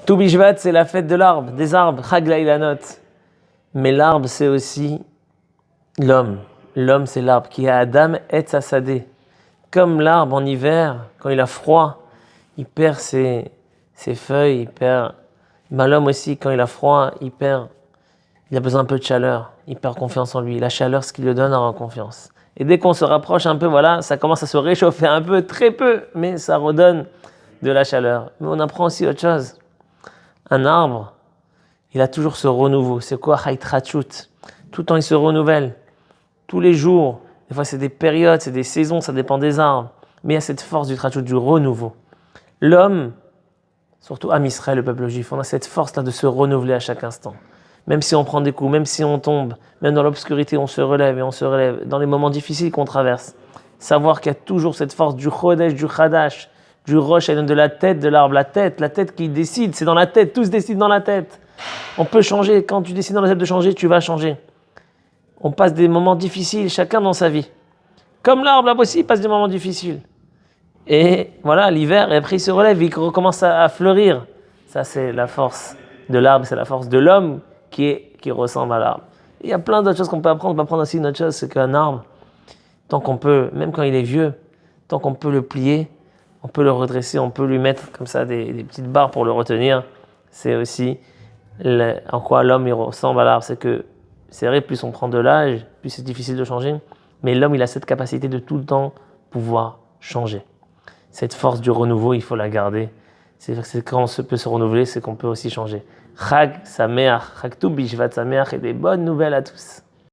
Tou Bishvat, c'est la fête de l'arbre, des arbres, Chag Lailanot. Mais l'arbre, c'est aussi l'homme. L'homme, c'est l'arbre qui a Adam et Sassadeh. Comme l'arbre en hiver, quand il a froid, il perd ses feuilles, il perd. L'homme aussi, quand il a froid, il a besoin un peu de chaleur, il perd confiance en lui. La chaleur, ce qui lui donne, en confiance. Et dès qu'on se rapproche un peu, voilà, ça commence à se réchauffer un peu, très peu, mais ça redonne de la chaleur. Mais on apprend aussi autre chose. Un arbre, il a toujours ce renouveau. C'est quoi Haïtrachut? Tout le temps, il se renouvelle. Tous les jours. Des fois, c'est des périodes, c'est des saisons, ça dépend des arbres. Mais il y a cette force du Trachut, du renouveau. L'homme, surtout Am Israël, le peuple juif, on a cette force-là de se renouveler à chaque instant. Même si on prend des coups, même si on tombe, même dans l'obscurité, on se relève et on se relève. Dans les moments difficiles qu'on traverse. Savoir qu'il y a toujours cette force du Chodesh, du Chadash, du Rosh, de la tête de l'arbre. La tête qui décide, c'est dans la tête, tout se décide dans la tête. On peut changer, quand tu décides dans la tête de changer, tu vas changer. On passe des moments difficiles, chacun dans sa vie. Comme l'arbre, là aussi, il passe des moments difficiles. Et voilà, l'hiver, et après il se relève, il recommence à fleurir. Ça, c'est la force de l'arbre, c'est la force de l'homme qui ressemble à l'arbre. Il y a plein d'autres choses qu'on peut apprendre. On peut apprendre aussi une autre chose, c'est qu'un arbre, tant qu'on peut, même quand il est vieux, tant qu'on peut le plier, on peut le redresser, on peut lui mettre comme ça des petites barres pour le retenir. C'est aussi en quoi l'homme il ressemble à l'arbre. C'est que, c'est vrai, plus on prend de l'âge, plus c'est difficile de changer. Mais l'homme, il a cette capacité de tout le temps pouvoir changer. Cette force du renouveau, il faut la garder. C'est quand on peut se renouveler, c'est qu'on peut aussi changer. Chag Sameach, Chag Tou Bishvat Sameach et des bonnes nouvelles à tous.